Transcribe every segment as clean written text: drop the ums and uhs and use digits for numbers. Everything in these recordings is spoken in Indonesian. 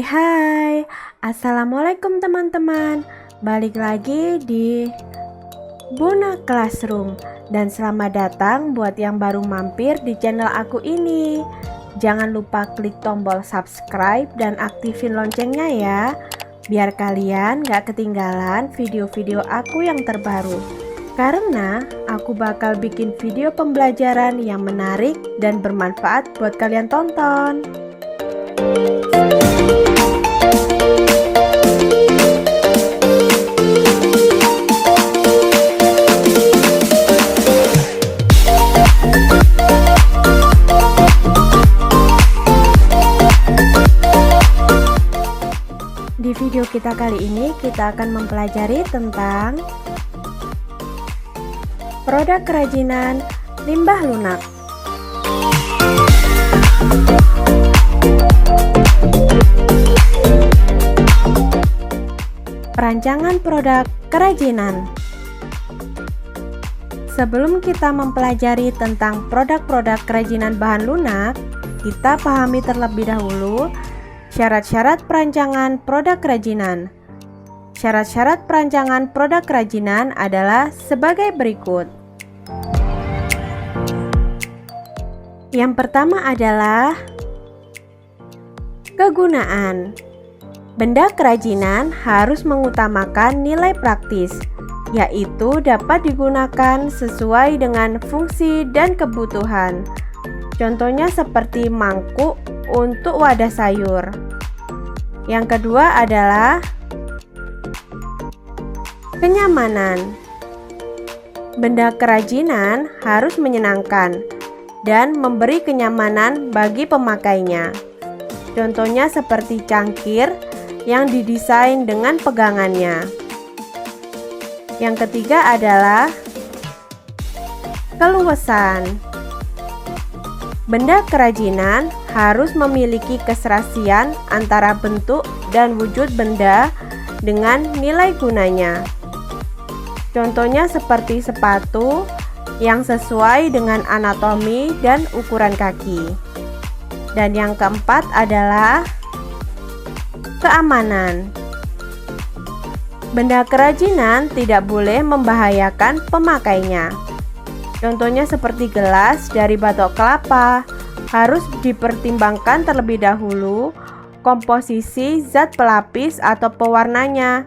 Hai, Assalamualaikum teman-teman. Balik lagi di Buna Classroom. Dan selamat datang buat yang baru mampir di channel aku ini. Jangan lupa klik tombol subscribe dan aktifin loncengnya ya, biar kalian gak ketinggalan video-video aku yang terbaru. Karena aku bakal bikin video pembelajaran yang menarik dan bermanfaat buat kalian tonton. Di video kita kali ini kita akan mempelajari tentang produk kerajinan limbah lunak. Perancangan produk kerajinan. Sebelum kita mempelajari tentang produk-produk kerajinan bahan lunak, kita pahami terlebih dahulu syarat-syarat perancangan produk kerajinan. Syarat-syarat perancangan produk kerajinan adalah sebagai berikut. Yang pertama adalah kegunaan. Benda kerajinan harus mengutamakan nilai praktis, yaitu dapat digunakan sesuai dengan fungsi dan kebutuhan. Contohnya seperti mangkuk untuk wadah sayur. Yang kedua adalah kenyamanan. Benda kerajinan harus menyenangkan dan memberi kenyamanan bagi pemakainya. Contohnya seperti cangkir yang didesain dengan pegangannya. Yang ketiga adalah keluasan. Benda kerajinan harus memiliki keserasian antara bentuk dan wujud benda dengan nilai gunanya. Contohnya seperti sepatu yang sesuai dengan anatomi dan ukuran kaki. Dan yang keempat adalah keamanan. Benda kerajinan tidak boleh membahayakan pemakainya. Contohnya seperti gelas dari batok kelapa, harus dipertimbangkan terlebih dahulu komposisi zat pelapis atau pewarnanya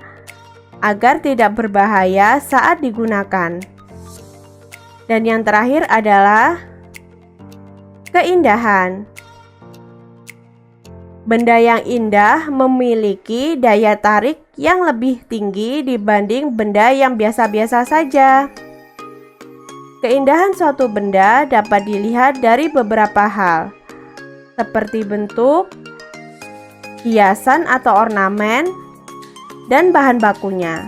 agar tidak berbahaya saat digunakan. Dan yang terakhir adalah keindahan. Benda yang indah memiliki daya tarik yang lebih tinggi dibanding benda yang biasa-biasa saja. Keindahan suatu benda dapat dilihat dari beberapa hal, seperti bentuk, hiasan atau ornamen, dan bahan bakunya.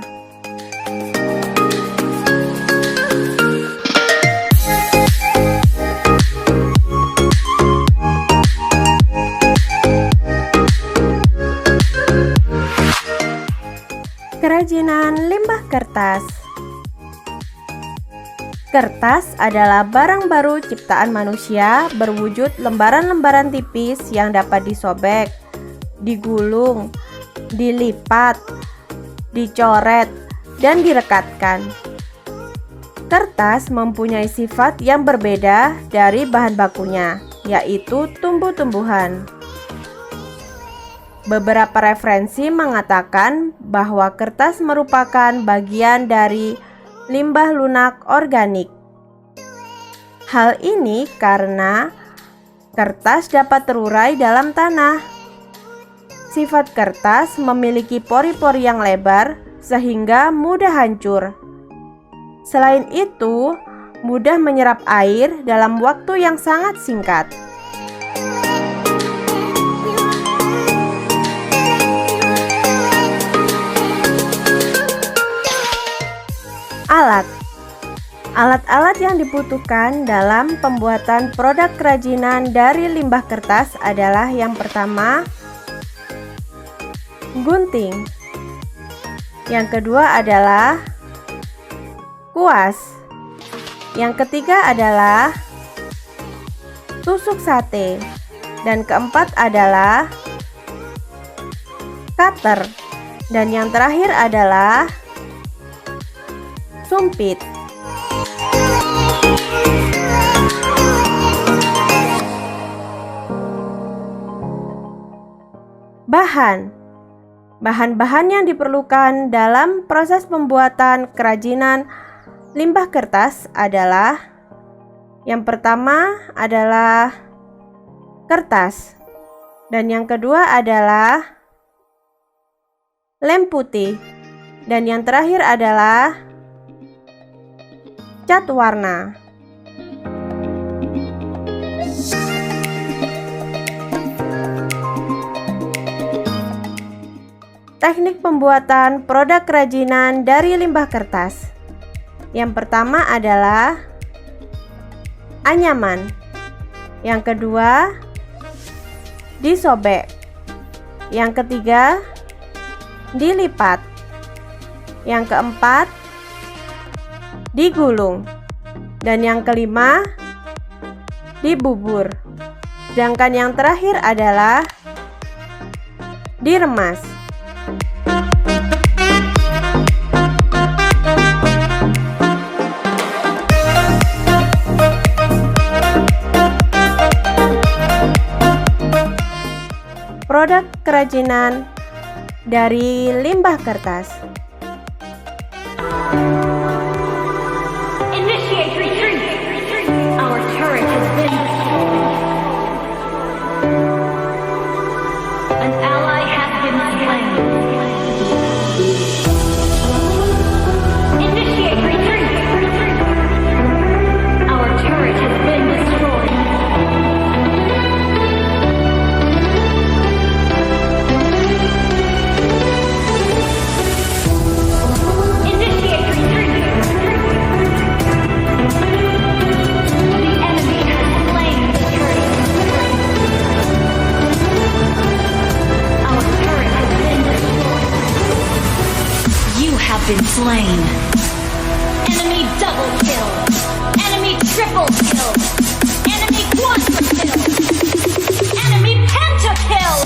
Kerajinan limbah kertas. Kertas adalah barang baru ciptaan manusia berwujud lembaran-lembaran tipis yang dapat disobek, digulung, dilipat, dicoret, dan direkatkan. Kertas mempunyai sifat yang berbeda dari bahan bakunya, yaitu tumbuh-tumbuhan. Beberapa referensi mengatakan bahwa kertas merupakan bagian dari limbah lunak organik. Hal ini karena kertas dapat terurai dalam tanah. Sifat kertas memiliki pori-pori yang lebar sehingga mudah hancur. Selain itu, mudah menyerap air dalam waktu yang sangat singkat. Alat-alat yang dibutuhkan dalam pembuatan produk kerajinan dari limbah kertas adalah yang pertama, gunting. Yang kedua adalah kuas. Yang ketiga adalah tusuk sate. Dan keempat adalah cutter, dan yang terakhir adalah sumpit. Bahan-bahan yang diperlukan dalam proses pembuatan kerajinan limbah kertas adalah yang pertama adalah kertas, dan yang kedua adalah lem putih, dan yang terakhir adalah cat warna. Teknik pembuatan produk kerajinan dari limbah kertas. Yang pertama adalah anyaman. Yang kedua, disobek. Yang ketiga, dilipat. Yang keempat, digulung. Dan yang kelima, dibubur. Sedangkan yang terakhir adalah diremas. Produk kerajinan dari limbah kertas. Initiate retreat. Our turret has been destroyed. An ally has been slain. Initiate retreat. Our turret has been destroyed. Been slain. Enemy double kill. Enemy triple kill. Enemy quadra kill. Enemy pentakill.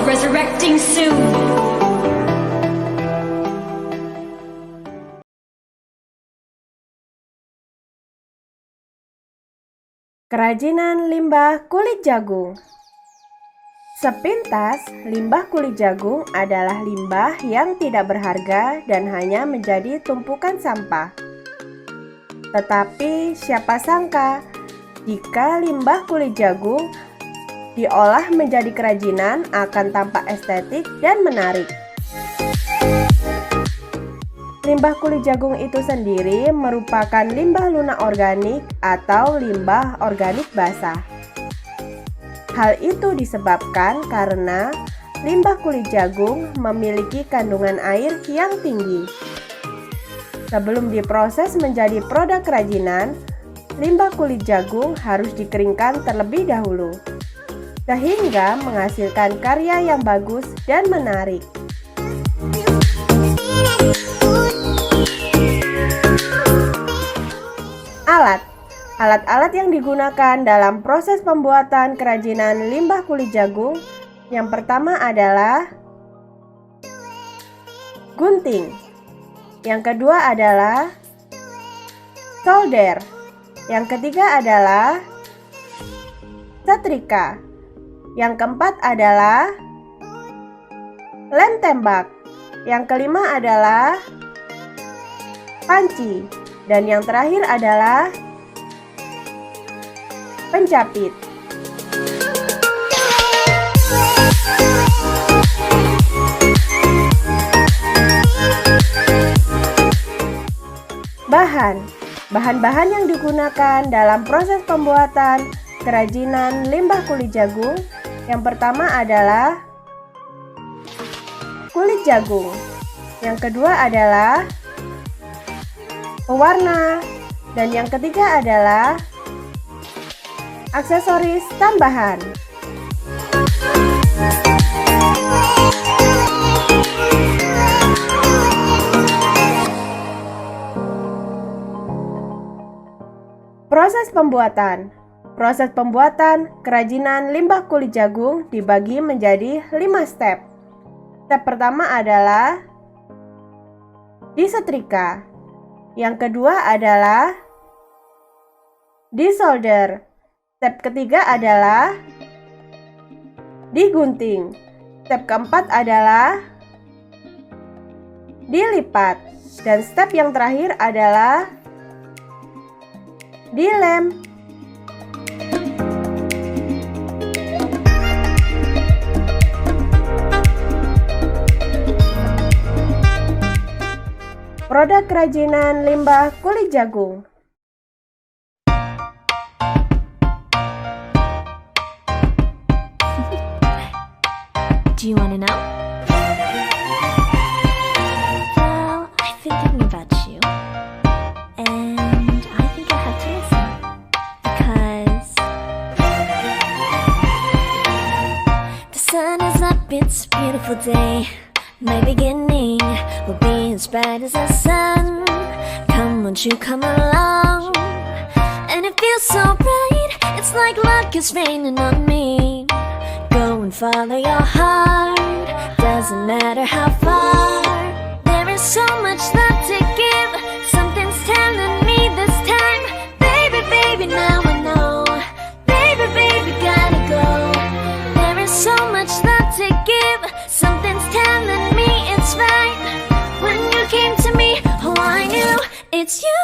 Resurrecting soon. Kerajinan limbah kulit jagung. Sepintas, limbah kulit jagung adalah limbah yang tidak berharga dan hanya menjadi tumpukan sampah. Tetapi siapa sangka jika limbah kulit jagung diolah menjadi kerajinan akan tampak estetik dan menarik. Limbah kulit jagung itu sendiri merupakan limbah lunak organik atau limbah organik basah. Hal itu disebabkan karena limbah kulit jagung memiliki kandungan air yang tinggi. Sebelum diproses menjadi produk kerajinan, limbah kulit jagung harus dikeringkan terlebih dahulu, sehingga menghasilkan karya yang bagus dan menarik. Alat-alat yang digunakan dalam proses pembuatan kerajinan limbah kulit jagung. Yang pertama adalah gunting. Yang kedua adalah solder. Yang ketiga adalah setrika. Yang keempat adalah lem tembak. Yang kelima adalah panci. Dan yang terakhir adalah penjapit. Bahan-bahan yang digunakan dalam proses pembuatan kerajinan limbah kulit jagung. Yang pertama adalah kulit jagung. Yang kedua adalah pewarna. Dan yang ketiga adalah aksesoris tambahan. Proses pembuatan. Proses pembuatan kerajinan limbah kulit jagung dibagi menjadi 5 step. Step pertama adalah disetrika. Yang kedua adalah disolder. Step ketiga adalah digunting. Step keempat adalah dilipat. Dan step yang terakhir adalah dilem. Produk kerajinan limbah kulit jagung. Do you want to know? Well, I've been thinking about you, and I think I have to listen because the sun is up, it's a beautiful day. My beginning will be as bright as the sun. Come, won't you come along? And it feels so bright, it's like luck is raining on me. Go and follow your heart, doesn't matter how far. There is so much love to give, something's telling me this time. Baby, baby, now I know. Baby, baby, gotta go. There is so much love to give, something's telling me it's right. When you came to me, oh I knew it's you,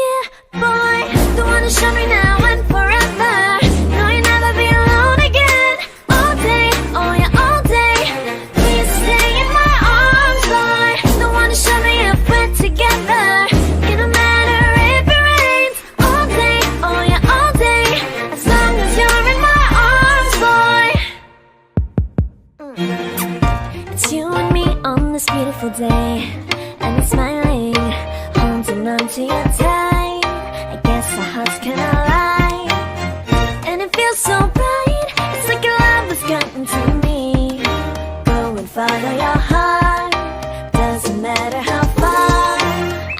yeah, boy. The one to show me now and forever. No, you'll never be alone again. All day, oh yeah, all day. Please stay in my arms, boy. The one to show me if we're together. It don't matter if it rains. All day, oh yeah, all day. As long as you're in my arms, boy. It's you and me on this beautiful day, and it's smiling, holding on to you tight. I guess our hearts cannot lie, and it feels so bright. It's like your love has gotten to me. Go and follow your heart, doesn't matter how far.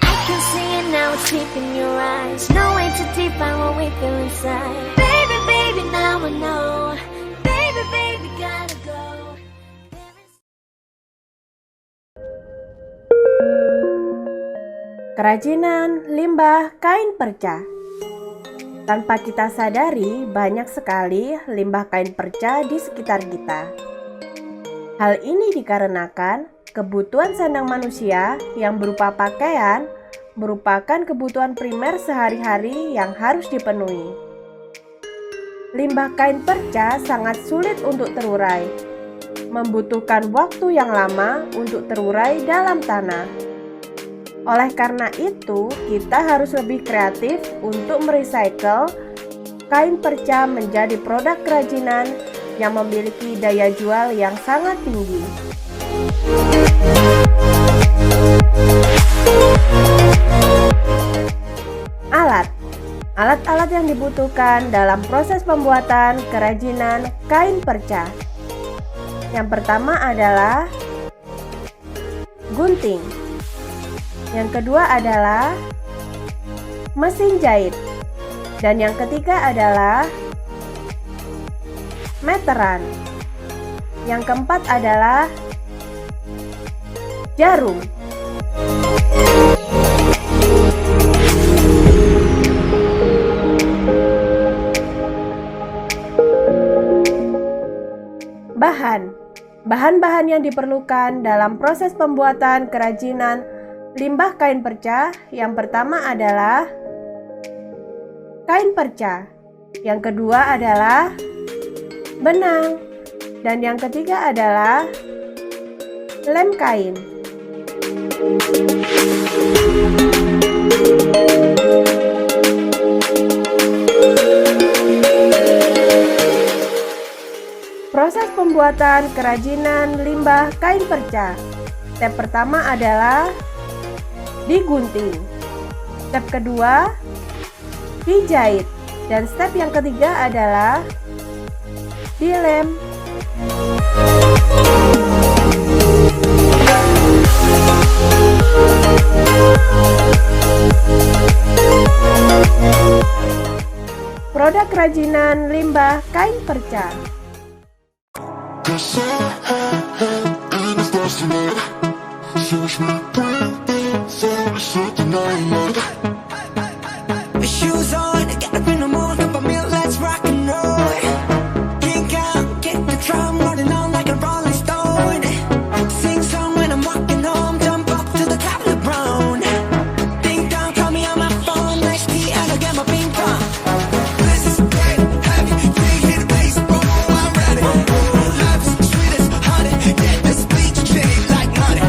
I can see it now, it's deep in your eyes. No way to define what we feel inside. Baby, baby, now I know. Baby, baby, gotta go. Kerajinan limbah kain perca. Tanpa kita sadari, banyak sekali limbah kain perca di sekitar kita. Hal ini dikarenakan kebutuhan sandang manusia yang berupa pakaian merupakan kebutuhan primer sehari-hari yang harus dipenuhi. Limbah kain perca sangat sulit untuk terurai, membutuhkan waktu yang lama untuk terurai dalam tanah. Oleh karena itu, kita harus lebih kreatif untuk merecycle kain perca menjadi produk kerajinan yang memiliki daya jual yang sangat tinggi. Alat-alat yang dibutuhkan dalam proses pembuatan kerajinan kain perca. Yang pertama adalah gunting. Yang kedua adalah mesin jahit. Dan yang ketiga adalah meteran. Yang keempat adalah jarum. Bahan-bahan yang diperlukan dalam proses pembuatan kerajinan limbah kain perca. Yang pertama adalah kain perca. Yang kedua adalah benang. Dan yang ketiga adalah lem kain. Proses pembuatan kerajinan limbah kain perca. Step pertama adalah digunting. Step kedua dijahit. Dan step yang ketiga adalah dilem. Produk kerajinan limbah kain perca. Shoes on, gotta bring them on, cup of milk, let's rock and roll. Kick out, get the drum rolling on like a rolling stone. Sing song when I'm walking home, jump up to the top of the brown. Ding dong, call me on my phone, next tea, and I'll get my ping pong. This is great, heavy, three hit the bass, boom, I'm ready. Life's sweet as honey, get this beach shade like money.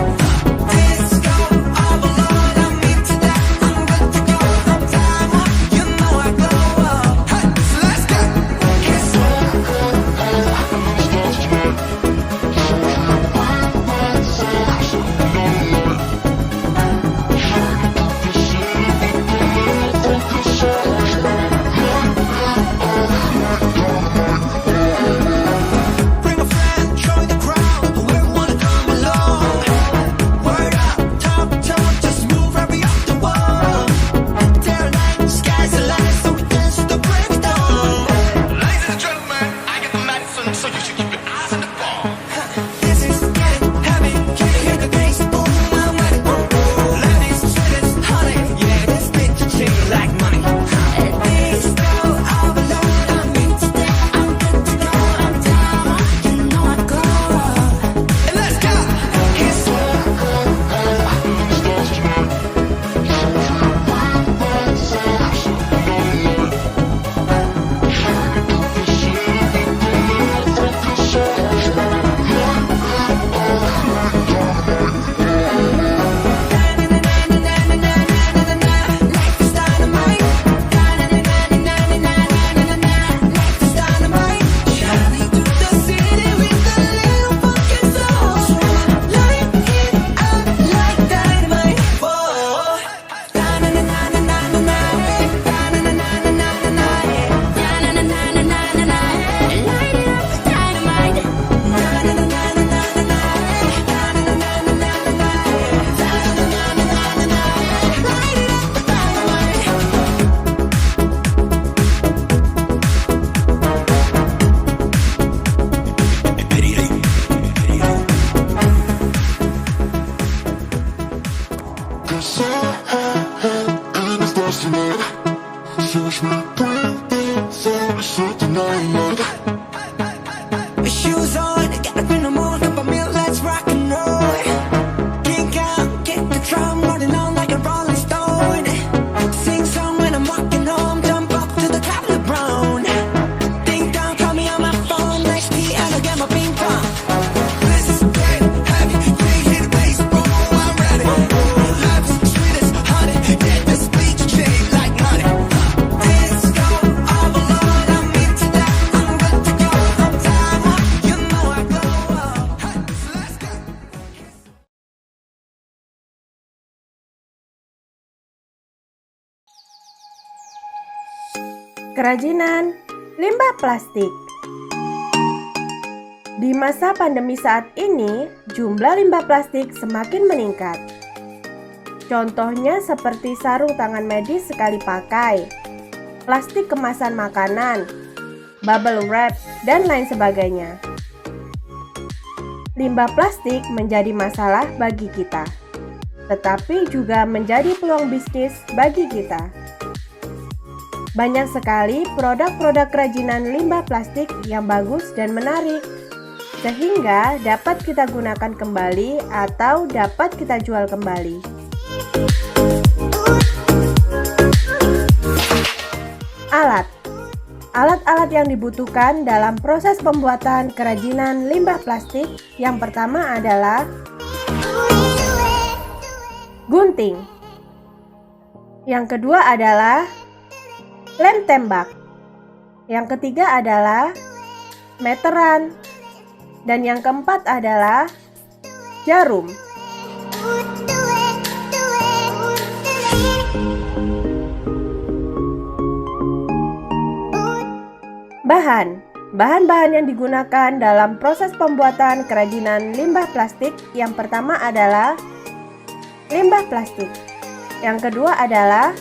Disco, all alone, I'm into that, I'm good to go, I'm time up, you know I glow up. Hey, so let's go. Kiss Bring a friend, join the crowd, we wanna come along. Word up, top to toe, just move every up the wall. There night, sky's the limit, so we dance to the break of dawn. Ladies and gentlemen, I get the medicine, so you should keep your eyes on the ball. This is getting heavy, can you hear the bass? Boom, I'm ready. Ladies, sweet as honey, yeah, this bitch is cheap like money. Disco, all alone, I'm into that, I'm good to go, I'm down, you know I go. And let's go. Kiss. Life is dynamite. Life is dynamite. Shining through the city with a little fucking soul. So light it up like dynamite. Whoa. Shoes on, gotta bring them on, cup of milk, let's rock and roll. Kick out, get the drum rolling on like a rolling stone. Sing song when I'm walking home, jump up to the top of the brown. Ding dong, call me on my phone, next tea, and I'll get my ping pong. This is great, heavy, three hit the bass, boom, I'm ready. Life's sweet as honey, get this beach shade like money. Disco, all alone, I'm into that, I'm good to go, I'm time up, you know I glow up. Hey, so let's go. Kerajinan limbah plastik. Di masa pandemi saat ini, jumlah limbah plastik semakin meningkat. Contohnya seperti sarung tangan medis sekali pakai, plastik kemasan makanan, bubble wrap, dan lain sebagainya. Limbah plastik menjadi masalah bagi kita, tetapi juga menjadi peluang bisnis bagi kita. Banyak sekali produk-produk kerajinan limbah plastik yang bagus dan menarik, sehingga dapat kita gunakan kembali atau dapat kita jual kembali. Alat-alat yang dibutuhkan dalam proses pembuatan kerajinan limbah plastik yang pertama adalah gunting. Yang kedua adalah lem tembak. Yang ketiga adalah meteran. Dan yang keempat adalah jarum. Bahan-bahan yang digunakan dalam proses pembuatan kerajinan limbah plastik yang pertama adalah limbah plastik. Yang kedua adalah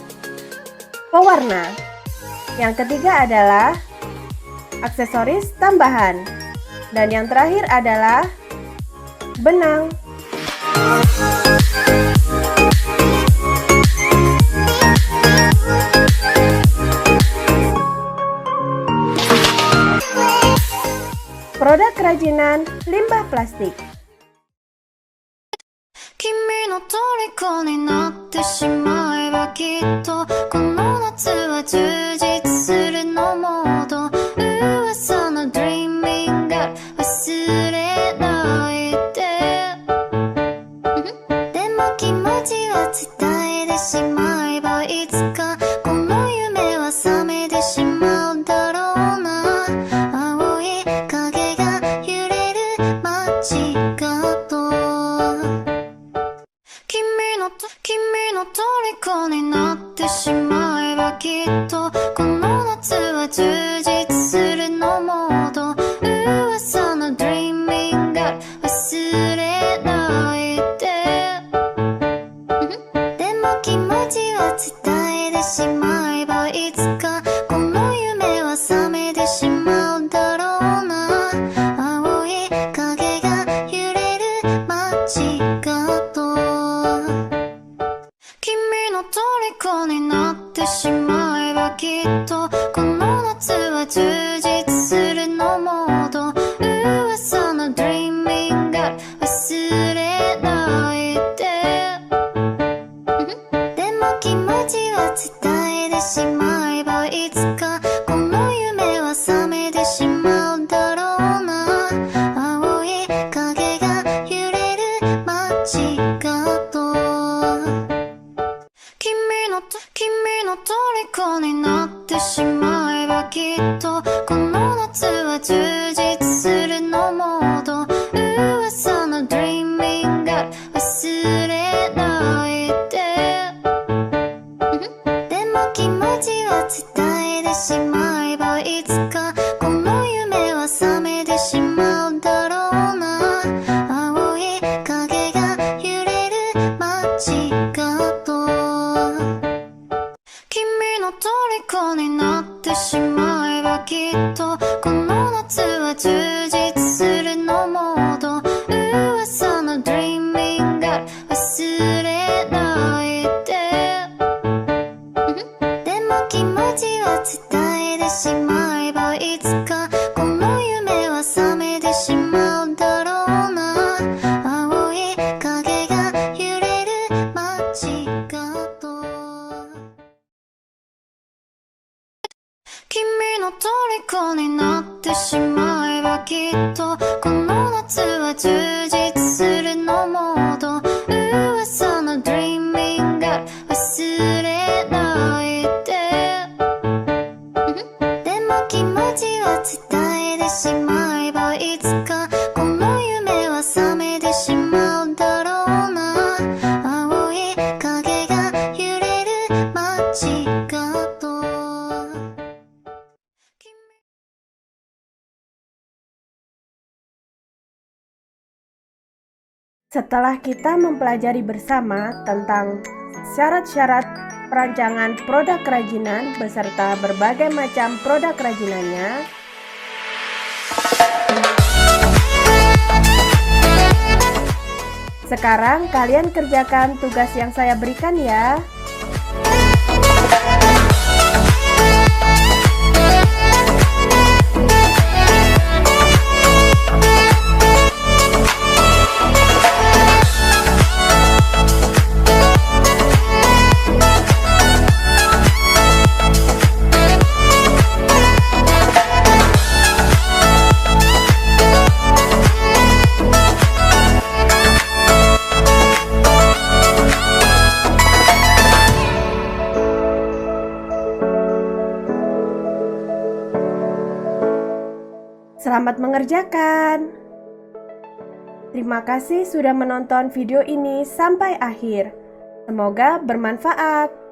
pewarna. Yang ketiga adalah aksesoris tambahan. Dan yang terakhir adalah benang. Produk kerajinan limbah plastik. 君の虜になってしまえばきっとこの夏は充実するのモード噂の Dreaming Girl 忘れないででも気持ちは伝えてしまえばいつかこの夢は覚めてしまうだろうな青い影が揺れる街角君の虜になってしまえばきっとこの夏は充実するのモード噂の Dreaming Girl 忘れないででも気持ちは伝えてしまえばいつかこの夢は覚めてしまうだろうな青い影が揺れる街角君の虜になってしまえばきっとこの夏は充実するのモード噂の Dreaming Girl 忘れないででも気持ちは伝えてしまえばいつかこの夢は覚めてしまうだろうな青い影が揺れる街角君の虜になってしまえばきっとこの夏は充実するのモード噂の Dreaming Girl 忘れないででも気持ちは伝えてしまえばいつかこの夢は覚めてしまうだろうな青い影が揺れる街角君の虜になってしまえばきっとこの夏は充実するのモード噂の Dreaming Girl 忘れないででも気持ちは伝えてしまえばいつかこの夢は覚めてしまうだろうな青い影が揺れる街角君の虜になってしまえばきっとこの夏は充実するのモード噂の Dreaming Girl 忘れないででも気持ちは伝えてしまえばいつかこの夢は覚めてしまうだろうな青い影が揺れる街角Setelah kita mempelajari bersama tentang syarat-syarat perancangan produk kerajinan beserta berbagai macam produk kerajinannya, sekarang kalian kerjakan tugas yang saya berikan ya. Selamat mengerjakan. Terima kasih sudah menonton video ini sampai akhir. Semoga bermanfaat.